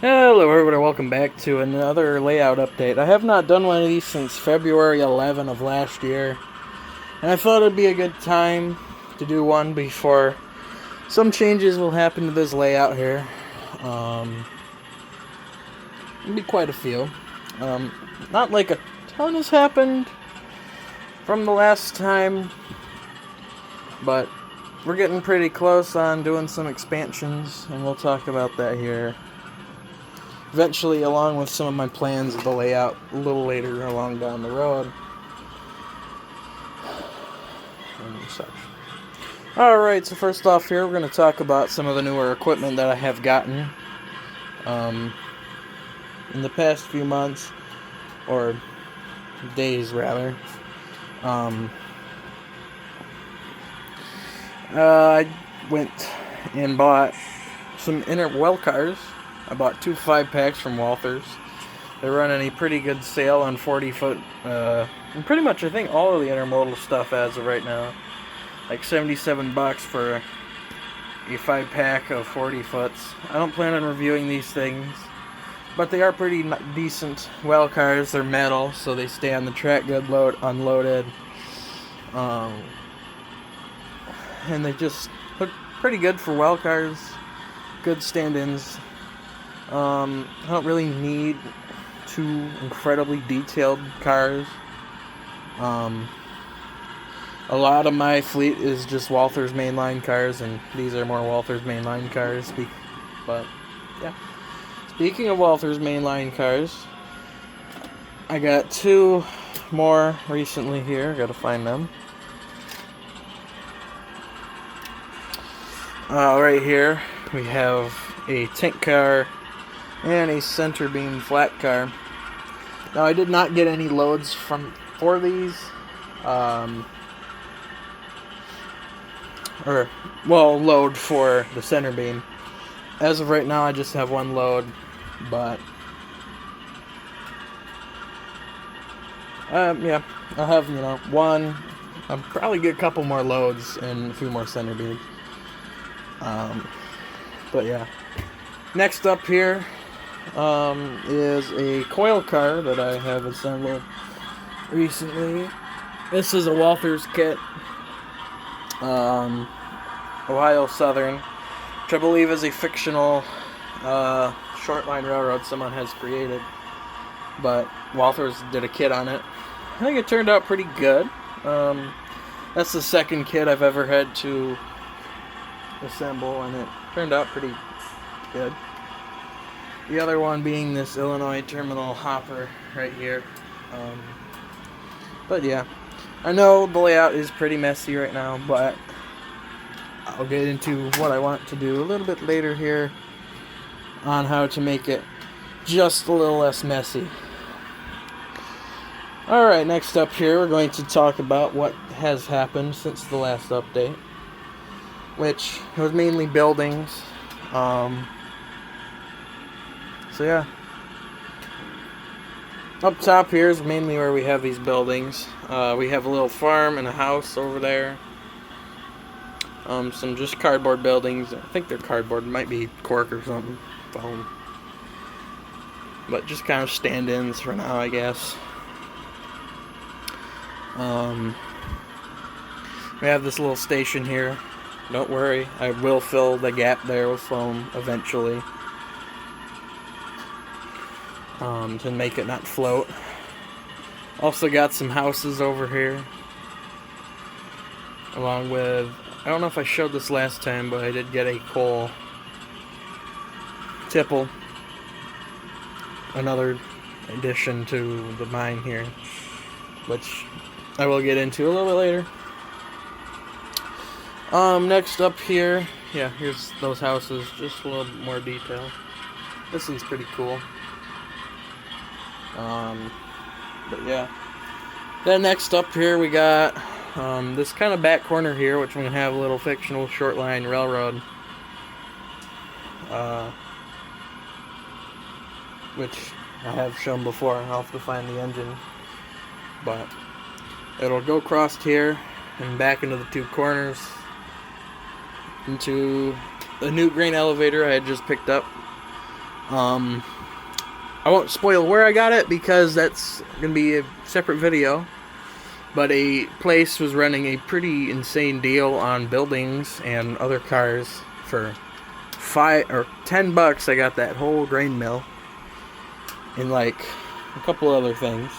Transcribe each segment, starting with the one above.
Hello everybody, welcome back to another layout update. I have not done one of these since February 11 of last year, and I thought it would be a good time to do one before some changes will happen to this layout here. It'll be quite a few. Not like a ton has happened from the last time, but we're getting pretty close on doing some expansions, and we'll talk about that here eventually, along with some of my plans of the layout a little later along down the road and such. Alright, so first off here, we're going to talk about some of the newer equipment that I have gotten in the past few months, or days rather. I went and bought some inner well cars. I bought 2 5-packs from Walthers. They're running a pretty good sale on 40-foot, and pretty much I think all of the intermodal stuff as of right now. Like $77 for a 5-pack of 40-foots. I don't plan on reviewing these things, but they are pretty decent well cars. They're metal, so they stay on the track good unloaded. And they just look pretty good for well cars. Good stand-ins. I don't really need 2 incredibly detailed cars. A lot of my fleet is just Walthers mainline cars, and these are more Walthers mainline cars. But yeah, speaking of Walthers mainline cars, I got 2 more recently here. I gotta find them. Right here we have a tank car and a center beam flat car. Now I did not get any loads for these, load for the center beam. As of right now, I just have 1 load, but yeah, I'll have 1. I'll probably get a couple more loads and a few more center beams. But yeah, next up here is a coil car that I have assembled recently. This is a Walthers kit, Ohio Southern, which I believe is a fictional short line railroad someone has created, but Walthers did a kit on it. I think it turned out pretty good. That's the second kit I've ever had to assemble, and it turned out pretty good. The other one being this Illinois terminal hopper right here. But yeah, I know the layout is pretty messy right now, but I'll get into what I want to do a little bit later here on how to make it just a little less messy. Alright, next up here we're going to talk about what has happened since the last update, which was mainly buildings. So yeah, up top here is mainly where we have these buildings. We have a little farm and a house over there. Some just cardboard buildings. I think they're cardboard. It might be cork or something. Foam. But just kind of stand-ins for now, I guess. We have this little station here. Don't worry, I will fill the gap there with foam eventually. To make it not float. Also got some houses over here, along with, I don't know if I showed this last time, but I did get a coal tipple, another addition to the mine here, which I will get into a little bit later. Next up here, yeah, here's those houses, just a little bit more detail. This one's pretty cool. But yeah. Then next up here we got this kind of back corner here, which we're going to have a little fictional short line railroad. Which I have shown before. I'll have to find the engine. But it'll go across here and back into the 2 corners into the new grain elevator I had just picked up I won't spoil where I got it because that's going to be a separate video. But a place was running a pretty insane deal on buildings and other cars for $5 or $10. I got that whole grain mill and like a couple other things,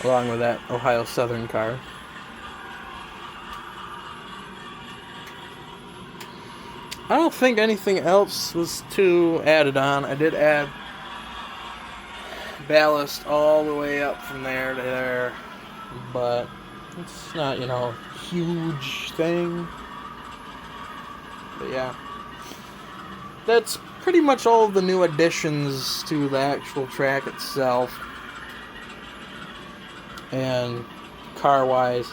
along with that Ohio Southern car. I don't think anything else was too added on. I did add ballast all the way up from there to there, but it's not, a huge thing. But yeah, that's pretty much all of the new additions to the actual track itself and car-wise.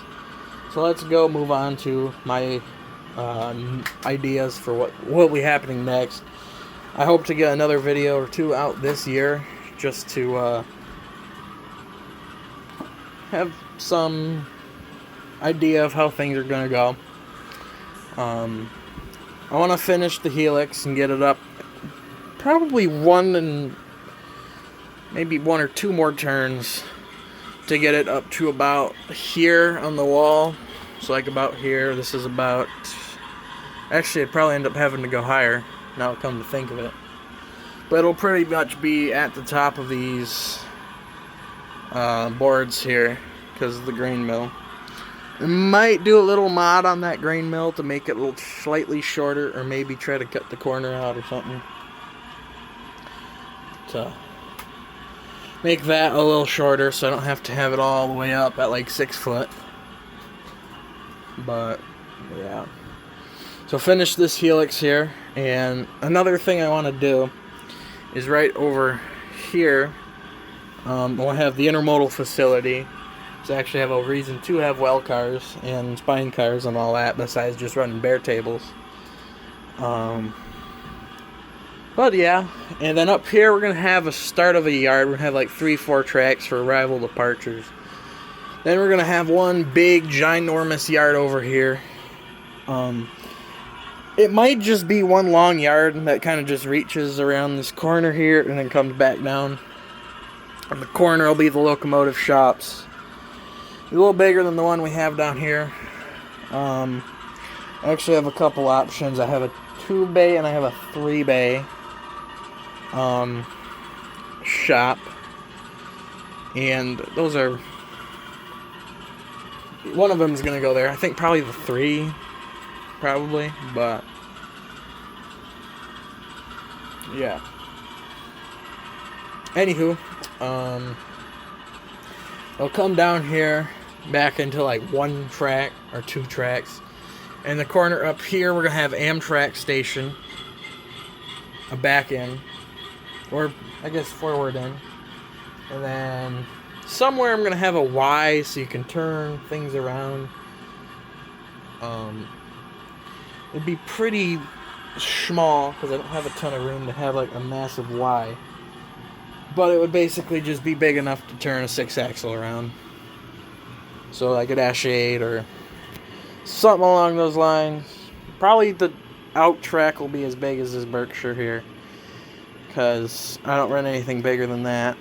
So let's go move on to my ideas for what will be happening next. I hope to get another video or two out this year, just to have some idea of how things are going to go. I want to finish the Helix and get it up probably maybe one or two more turns to get it up to about here on the wall. So like about here. This is about, actually I'd probably end up having to go higher, now come to think of it. But it'll pretty much be at the top of these boards here because of the grain mill. I might do a little mod on that grain mill to make it a little slightly shorter, or maybe try to cut the corner out or something to make that a little shorter so I don't have to have it all the way up at like 6 foot. But yeah, so finish this Helix here. And another thing I want to do is right over here, we'll have the intermodal facility. So actually have a reason to have well cars and spine cars and all that, besides just running bare tables. But yeah, and then up here we're going to have a start of a yard. We're going to have like 3-4 tracks for arrival departures. Then we're going to have one big ginormous yard over here. It might just be one long yard that kind of just reaches around this corner here and then comes back down. On the corner will be the locomotive shops. A little bigger than the one we have down here. I actually have a couple options. I have a 2-bay and I have a 3-bay shop. And those are... one of them is going to go there. I think probably the 3. Probably. But... yeah. Anywho. I'll come down here back into like 1 track or 2 tracks. In the corner up here, we're going to have Amtrak station. A back end. Or, I guess, forward end. And then somewhere I'm going to have a Y so you can turn things around. It'd be pretty small because I don't have a ton of room to have like a massive Y. But it would basically just be big enough to turn a 6-axle around. So like a Dash 8 or something along those lines. Probably the out track will be as big as this Berkshire here, because I don't run anything bigger than that.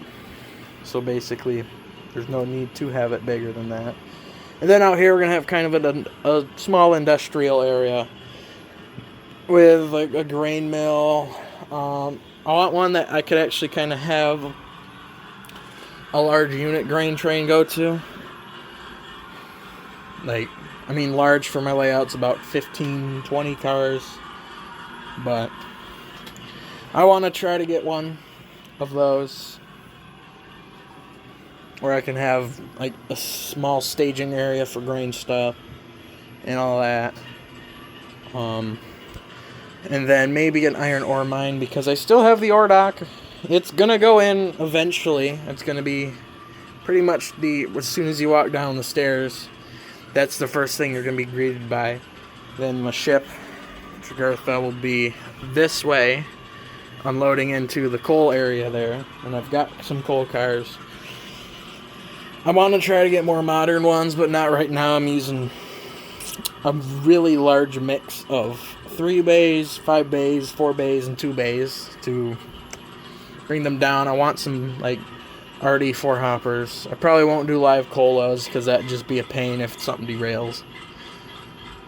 So basically, there's no need to have it bigger than that. And then out here, we're going to have kind of a small industrial area with like a grain mill. I want one that I could actually kind of have a large unit grain train go to. Like, I mean, large for my layout's about 15, 20 cars. But I want to try to get one of those where I can have like a small staging area for grain stuff and all that. And then maybe an iron ore mine, because I still have the ore dock. It's going to go in eventually. It's going to be pretty much as soon as you walk down the stairs, that's the first thing you're going to be greeted by. Then my ship, Jugurtha, will be this way, unloading into the coal area there. And I've got some coal cars. I want to try to get more modern ones, but not right now. I'm using a really large mix of 3 bays, 5 bays, 4 bays, and 2 bays to bring them down. I want some like RD4 hoppers. I probably won't do live colas because that'd just be a pain if something derails.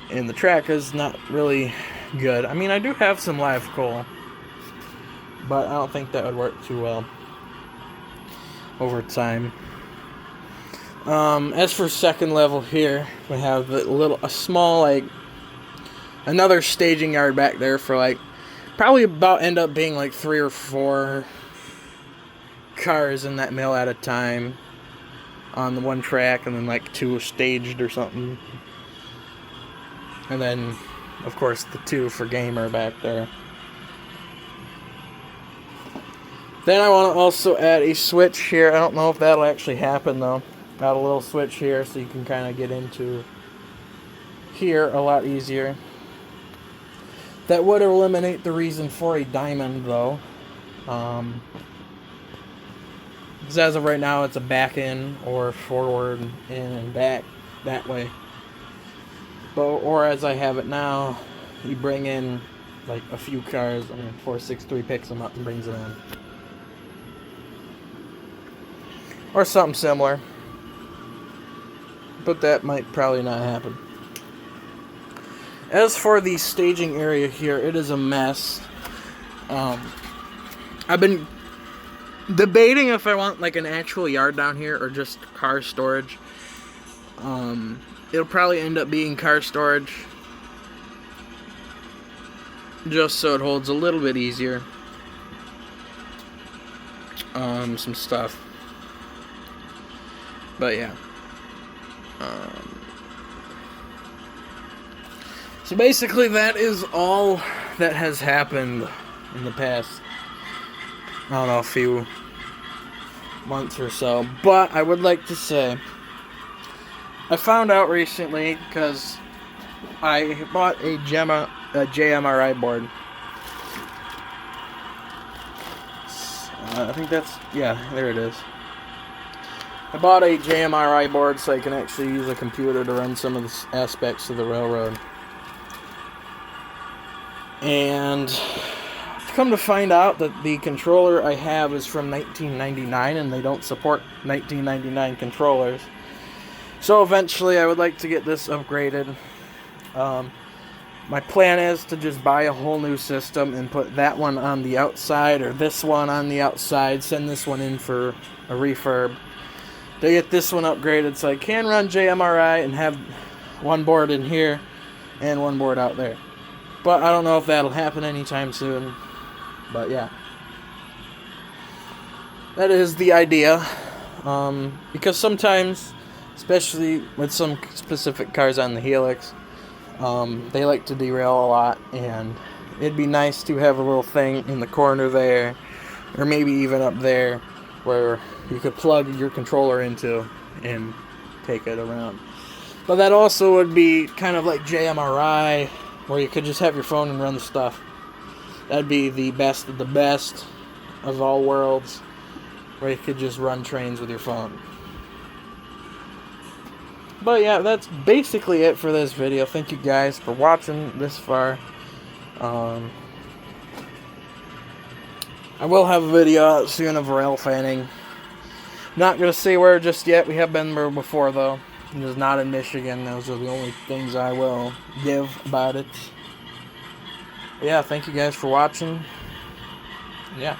And the track is not really good. I mean, I do have some live cola, but I don't think that would work too well over time. As for second level here, we have a small, like, another staging yard back there for, like, probably about end up being like 3 or 4 cars in that mill at a time on the one track, and then like 2 staged or something. And then, of course, the 2 for gamer back there. Then I want to also add a switch here. I don't know if that'll actually happen though. Got a little switch here so you can kind of get into here a lot easier. That would eliminate the reason for a diamond though. Because as of right now it's a back in or forward in and back that way. Or as I have it now, you bring in like a few cars, and 463 picks them up and brings them in. Or something similar. But that might probably not happen. As for the staging area here, it is a mess. I've been debating if I want like an actual yard down here or just car storage. It'll probably end up being car storage, just so it holds a little bit easier. Some stuff. But yeah. So basically that is all that has happened in the past, I don't know, a few months or so. But I would like to say, I found out recently because I bought a JMRI board. I think that's, yeah, there it is. I bought a JMRI board so I can actually use a computer to run some of the aspects of the railroad. And come to find out that the controller I have is from 1999 and they don't support 1999 controllers. So eventually I would like to get this upgraded. My plan is to just buy a whole new system and put that one on the outside or this one on the outside, send this one in for a refurb. To get this one upgraded so I can run JMRI and have one board in here and one board out there. But I don't know if that'll happen anytime soon. But yeah. That is the idea. Because sometimes, especially with some specific cars on the Helix, they like to derail a lot, and it'd be nice to have a little thing in the corner there, or maybe even up there, where you could plug your controller into and take it around. But that also would be kind of like JMRI, where you could just have your phone and run the stuff. That'd be the best of the best of all worlds, where you could just run trains with your phone. But yeah, that's basically it for this video. Thank you guys for watching this far. I will have a video out soon of rail fanning. Not going to say where just yet. We have been there before though. It is not in Michigan. Those are the only things I will give about it. Yeah, thank you guys for watching. Yeah.